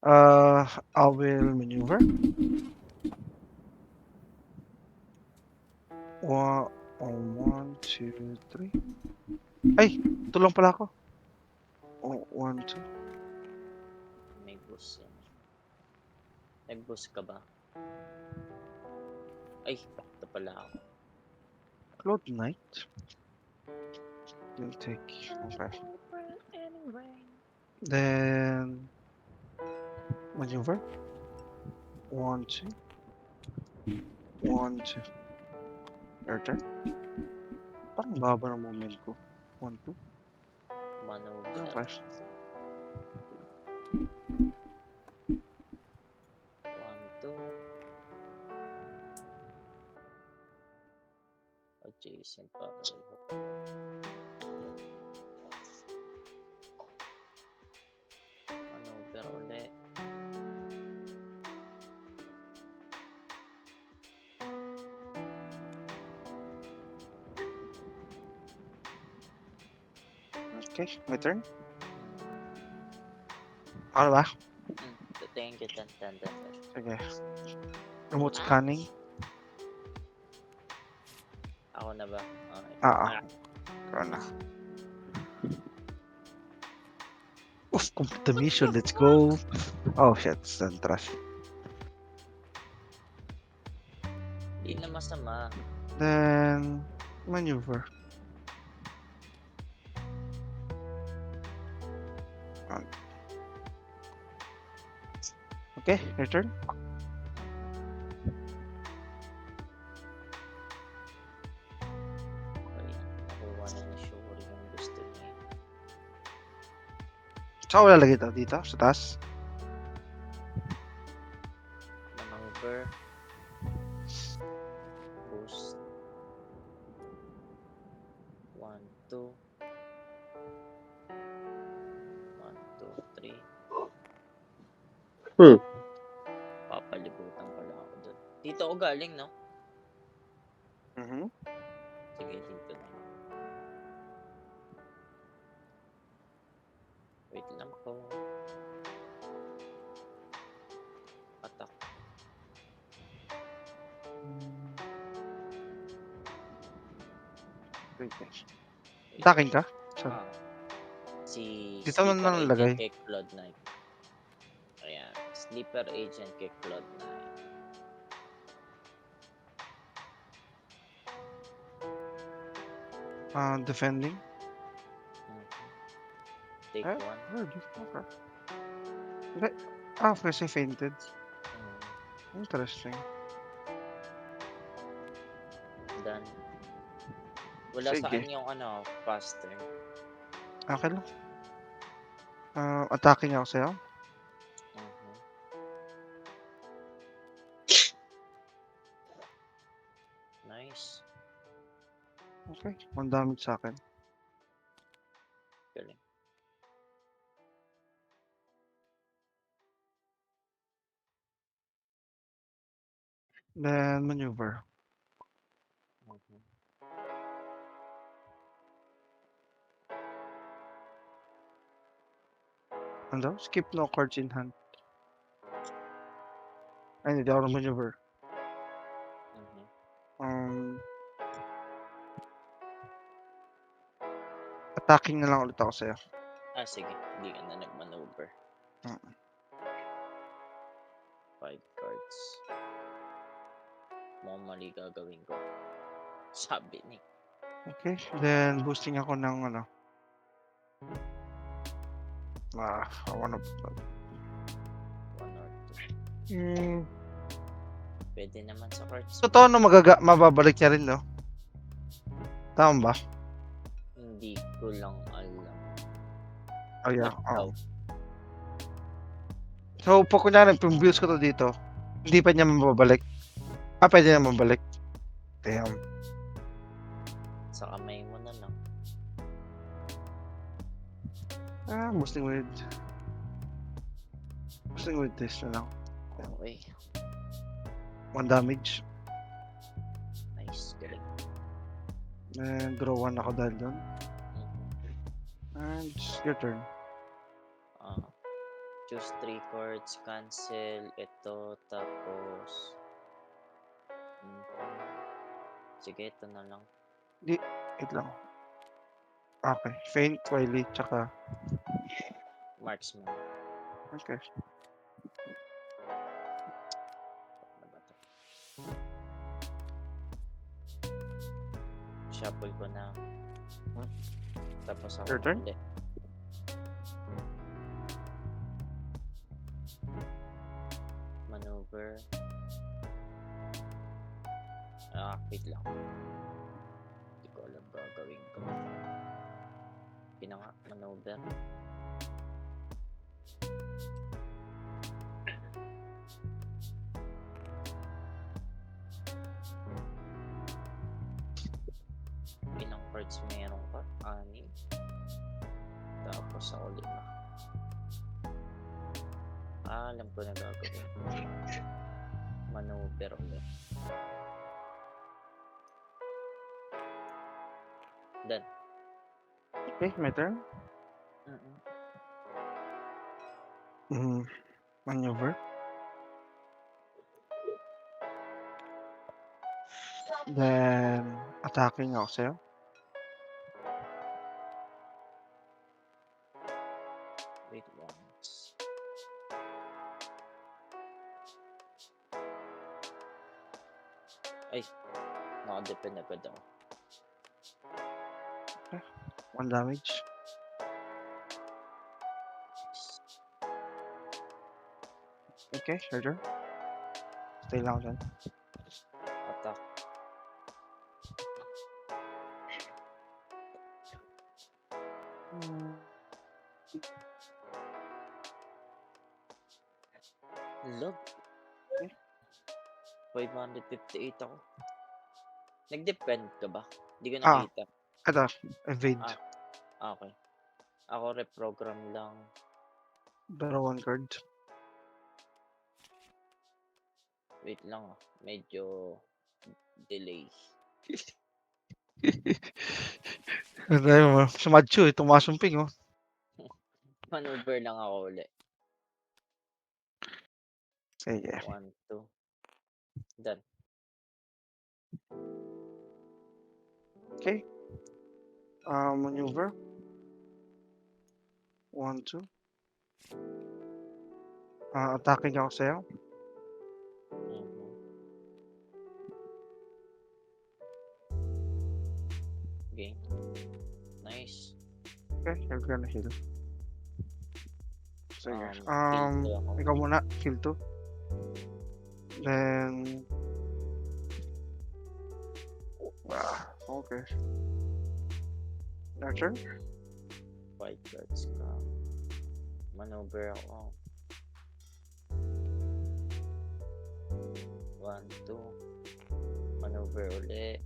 I will maneuver. One, two, three. Ay, tulong pala ako. Oh, one, two. May boost yan. Nag-boost ka ba? Ay, ito pala ako. Cloud Knight. Will take. Okay. Then maneuver. One, two. One, two. Your turn. Parang baba ng movement ko. One, two. Maneuver. Okay. 1, 2. Adjacent pa pareho. Maneuver ulit. Okay, my turn. Ano ba? Tingin kita tanda. Sige. Remote scanning. Ako na ba? Okay. Ikaw na. Oof, complete the mission. Let's go. Oh shit, stand trash. Hindi na masama. Then maneuver. Okay, your turn. Okay. Nakuha na ni Shuri yung gusto niya. Saan ko lalagay ito? Dito? Sa taas? Maneuver. Boost. 1, 2. 1, 2, 3. Papalibutan pala ako dun. Dito ako galing, no? Sige, dito na. Wait lang po. Attack. Takin ka? Saan? Si Dito mo Sleeper na Agent nalagay. kay Cloud9. Ayan. Sleeper Agent kay Cloud9. Defending. Take Eh, 1. Okay. Okay. Kasi fainted. Interesting. Done. Wala sa Sige. akin yung fast turn. Okay lang. Attacking ako sa'yo. Nice. Okay. 1 damage sa akin. Galing. Then maneuver. Ano? Skip no cards in hand. Ay, hindi ako maneuver. Attacking na lang ulit ako sa'yo. Sige. Hindi ka na nag-maneuver. 5 cards. Mukhang mali gagawin ko. Sabi ni. Okay. Then boosting ako ng ano. I wanna... 1 or 2. Pwede naman sa cards. Totoo no, mababalik niya rin, no? Tama ba? Hindi ko lang alam. Oh, yeah. Daw. So, pag kunyari, pang-views ko to dito, hindi pa niya mababalik. Pwede na mabalik. Damn. Sa kamay mo na, no? Boosting with this na lang. Okay. 1 damage. Nice. Galing. And draw 1 ako dahil doon. And your turn. Choose 3 cards, cancel ito, tapos sige, ito na lang. Wait lang. Okay. Faint, Twilight, tsaka... Marksman. Okay. Ano ba to? Shuffle ko na. Tapos ako Your turn? ulit. Maneuver. Wait lang. Hindi ko alam gagawin ko. Pinanga, maneuver. Ilang cards meron ka? 6. Tapos ako 5. Alam ko na gagawin. Maneuver ulit. Done. Okay, my turn. Maneuver. Then, attacking ako sa'yo. Wait once. Ay, naka-depend agad ako. 1 damage. Okay, your turn. Stay lang ako dyan. Attack. Log. 558 ako. Nag-depend ka ba? Hindi ko nakita. Ito, evade. Okay. Ako reprogram lang. Draw 1 card. Wait lang medyo delay. Sumadyo eh, tumaas yung ping oh. Maneuver lang ako ulit. Sige. 1, 2. Done. Okay. Maneuver. 1, 2. Attacking ako sa'yo. Okay. Nice. Okay, you're gonna heal. Sige. Heal 2 ako. Ikaw muna, heal 2. Then... okay. Your turn? 5 cards ka. Maneuver ako. 1, 2. Maneuver ulit.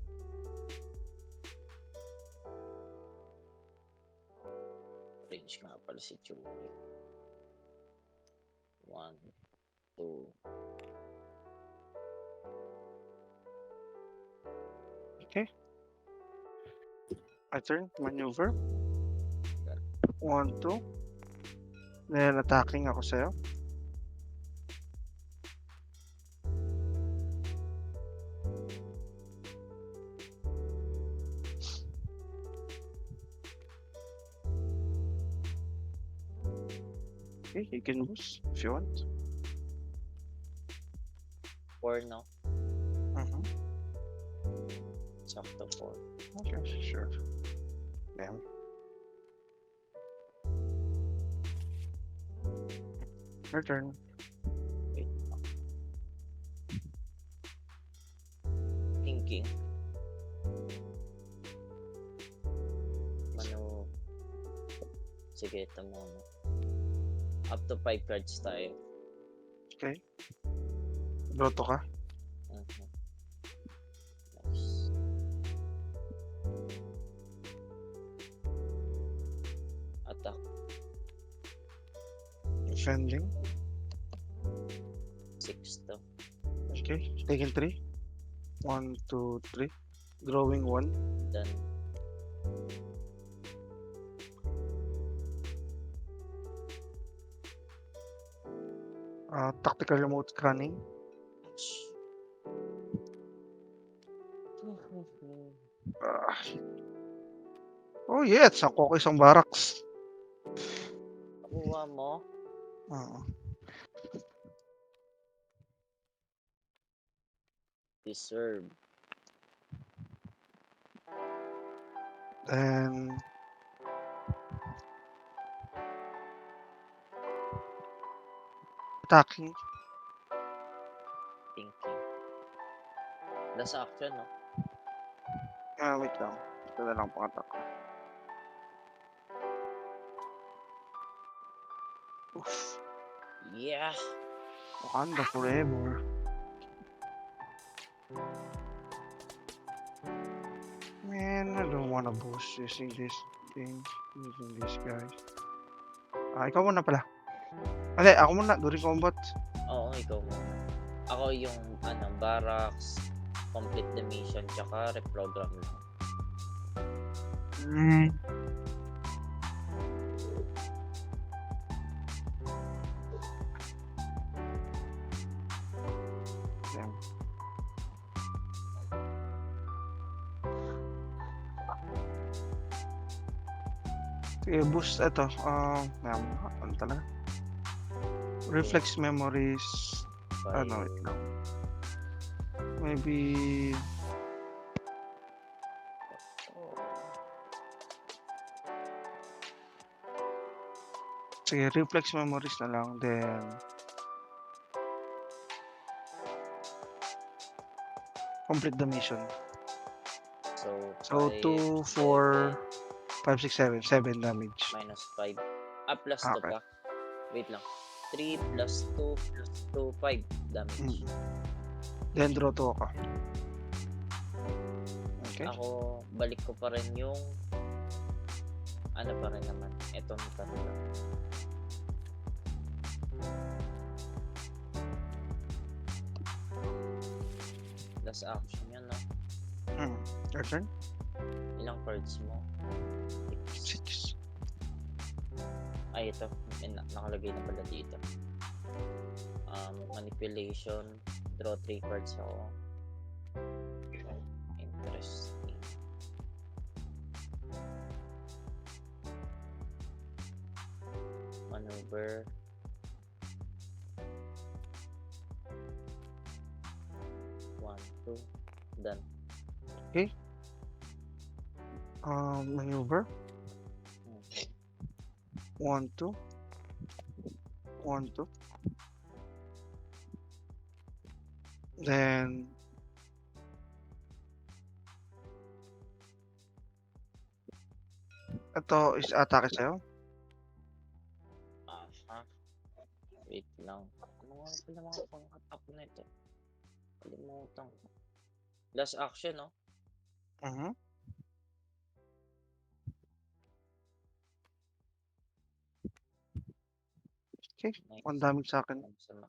Range nga pala si Chewie. 1, 2. Okay. My turn, maneuver. 1, 2. Then attacking ako sa'yo. Okay, you can boost if you want. 4, no? Sakto 4. Okay, sure. Damn. Your turn. Wait. Thinking. Sige, ito muna. Up to 5 cards tayo. Okay. Broto ka? Nice. Attack. Defending. 6 to. Okay. Taking 3. 1, 2, 3. Drawing 1. Done. Tactical remote scanning. Ah, oh yes, ako ko isang barracks. Nakuha mo? Oo. Deserve. Then, attacking. Thinking. Last action, no? Wait lang. Ito na lang pang-attack. Oof. Yeah. Wakanda forever. Man, I don't wanna boost using this thing. Using these guys. Ikaw muna pala. Hindi, ako muna. During combat. Oo, ikaw muna. Ako yung, barracks, complete the mission, tsaka reprogram lang. Hmm. Yan. Sige, boost ito. Ano talaga? Reflex memories. Wait lang. Maybe... Sige, reflex memories na lang. Then... complete the mission. So, 2, 4, 5, 6, 7. 7 damage. Minus 5. Plus 2 Okay. pa. Wait lang. 3 plus 2 plus 2, 5 damage. Then, draw 2 ako. Okay. Ako, balik ko pa rin yung ano pa rin naman. Etong tatlo. Last action yan, no? Your turn? Ilang cards mo? 6. Ay, ito. Nakalagay na pala dito. Manipulation. Draw 3 cards ako. Interesting. Maneuver. One, two. Done. Okay. Maneuver. 1, 2. 1, 2. Then... Ito is atake sa'yo. Wait lang. Ano nga pala mga pang-attack na ito? Kalimutan ko. Last action, no? Okay. Nice. 1 damage sa akin. Sama.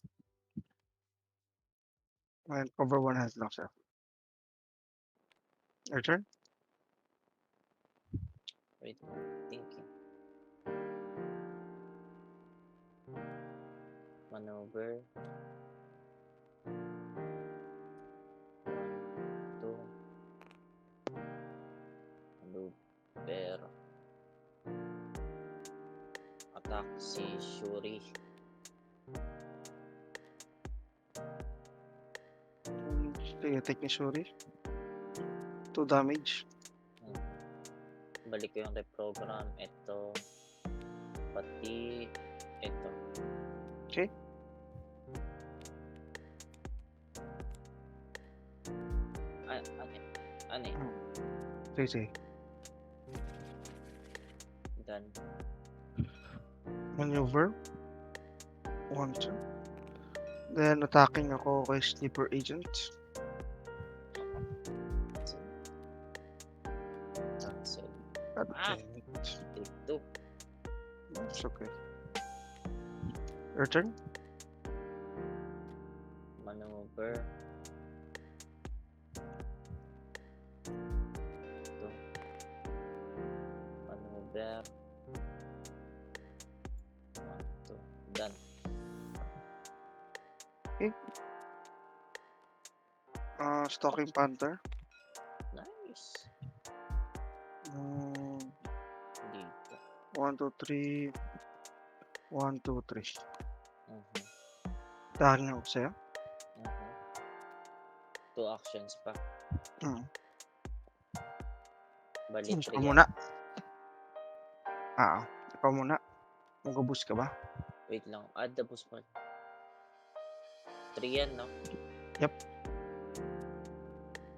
And cover 1 health lang siya. Your turn? Wait lang. Thinking. Maneuver. 1, 2. Maneuver. Attack si Shuri. Sige, take ni Shuri. 2 damage. Balik ko yung reprogram. Ito. Pati. Ito. Okay. Ano eh? Sige. Done. Maneuver. 1, 2. Then, attacking ako kay Sleeper Agent. Cancel. God Ah! damn it. Take 2. It's okay. Your turn? Maneuver. Ito. Maneuver. 1, 2. Done. Stalking Panther. Nice. Mm, Dito. 1, 2, 3. 1, 2, 3. Mhm. Dahil ako sa'yo. Mhm. 2 actions pa. Hmm. Bali Ikaw 3 yan. muna. Ikaw muna. Mag-boost ka ba? Wait lang. Add the boost pa. 3 yan, no? Yep.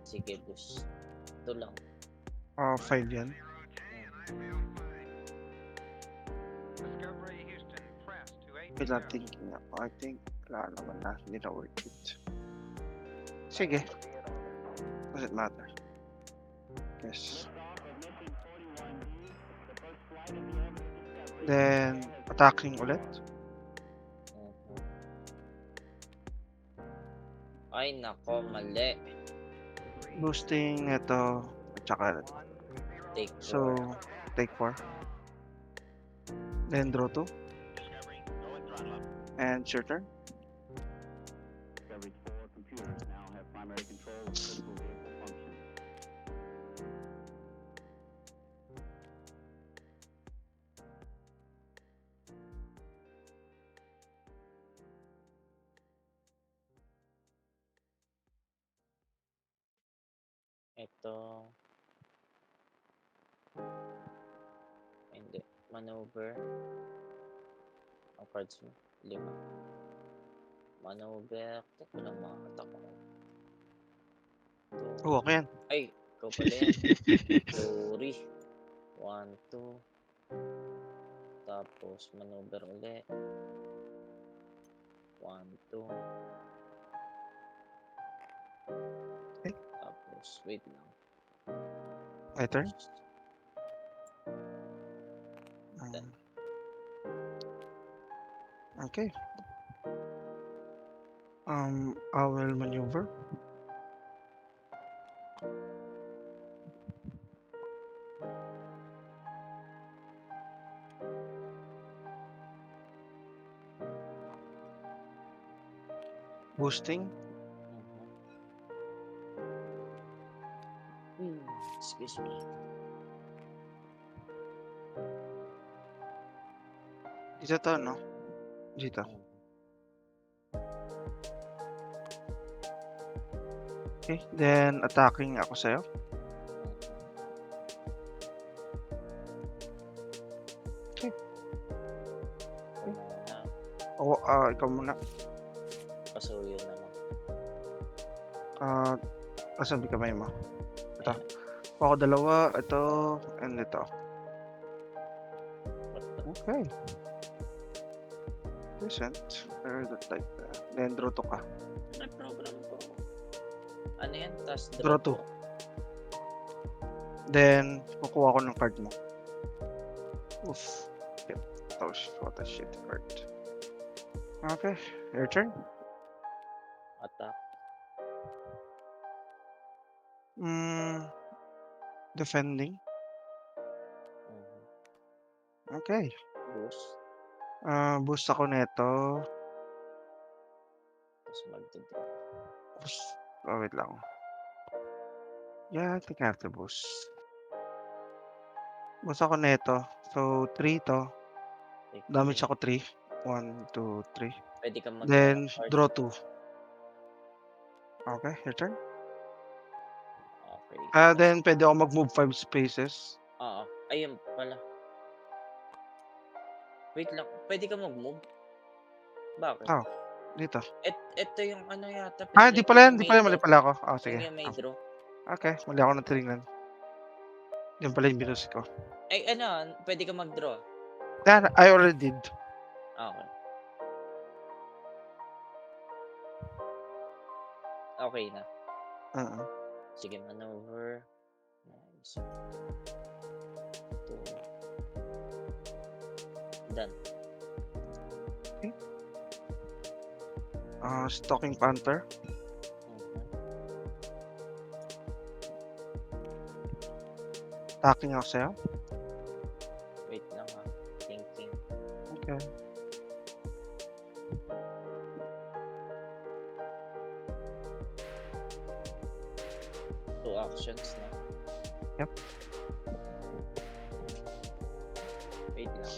Sige, boost. 2 lang. 5 yan. Wait lang, thinking ako. I think, wala naman na. Hindi na worth it. Sige. Does it matter? Yes. Then, attacking ulit. Mhm. Ay, nako, mali. Boosting, ito. At saka, Take 4. so, take 4. Then, draw 2. And it's your turn. Discovery's 4 computers now have primary control of critical vehicle function. Ito. Hindi. Maneuver. Ang cards mo. 5. Maneuver. Teka lang mga attack ko. Oo, ako yan. Ay, ikaw pala yan. Sorry. 1, 2. Tapos, maneuver ulit. 1, 2. Okay. Tapos, wait lang. My turn. Then. Okay. I will maneuver. Boosting. Excuse me. Dito to, no? Dito. Okay. Then, attacking ako sa'yo. Okay. Ako muna. Ikaw muna. Pasuyo naman. Asan di kamay mo? Ito. Ayan. Ako dalawa. Ito. And ito. Okay. Decent. Very good type. Then, draw 2 ka. May program ko. Ano yan? Tapos Draw 2. Then, kukuha ko ng card mo. Oof. Yep. What a shit card. Okay. Your turn. Attack. Defending. Okay. Boost. Boost ako neto. Tapos magdadraw. Boost. Oh, wait lang. Yeah, I think I have to boost. Boost ako neto. So, 3 to. Take Damage 3. ako 3. 1, 2, 3. Pwede kang Then, mag-card. draw 2. Okay, your turn. Okay. Then, pwede ako mag-move 5 spaces. Oo. Ayun pala. Wait lang. Pwede ka mag-move? Bakit? Oh, dito. Ito yung ano yata. Di pala yan. Di pala yan. Mali pala ako. Sige. Yung may draw. Okay, mali ako natingnan. Yan pala yung binus ko. Ay, ano? Pwede ka mag-draw. Yeah, I already did. Okay. Okay na. Sige, maneuver. Nice. 2. Done. Okay. Stalking Panther. Attacking ako sa'yo. Wait lang ha. Thinking. Okay. actions na. Yep. Wait lang.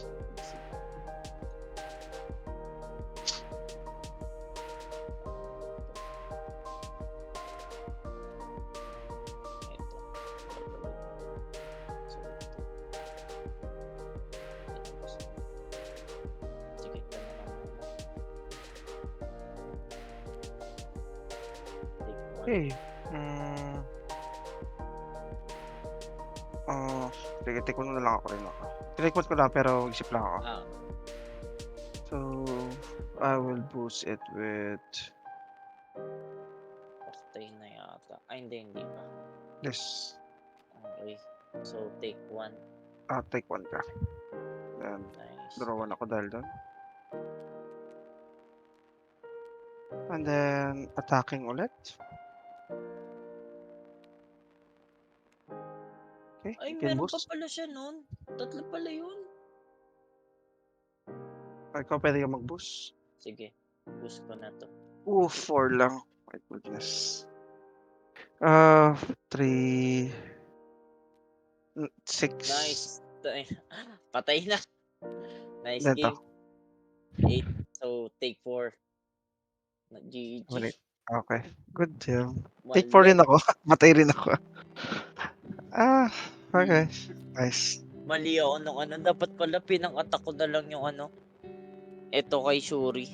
Ito. So, ito. Sige, ito na lang muna. Take one. Okay. Sige, take one na lang ako rin ako. Take one ko lang pero isip lang ako. Ah, So, I will boost it with patay na yata. Ay, hindi pa. this. Okay. So, take one. Take one ka. Then, Nice. draw one ako dahil doon. And then, attacking ulit. Okay, Ay, you can meron pa boost. pala siya nun. Tatlo pala yun. Ikaw pwede ka mag-boost. Sige, boost ko na to. 4 lang. My goodness. 3... 6. Nice. Patay na. Nice Dito. game. 8. So, take 4. GG. Wait. Okay. Good deal. Take 4 Mali. rin ako. Matay rin ako. Okay. Nice. Mali ako nung ano. Dapat pala pinang-attack ko na lang yung ano. Ito kay Shuri.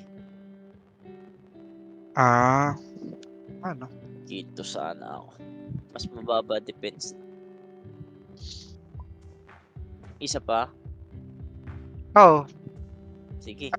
Ano? Dito sana ako. Mas mababa defense. Isa pa? Oh, Sige.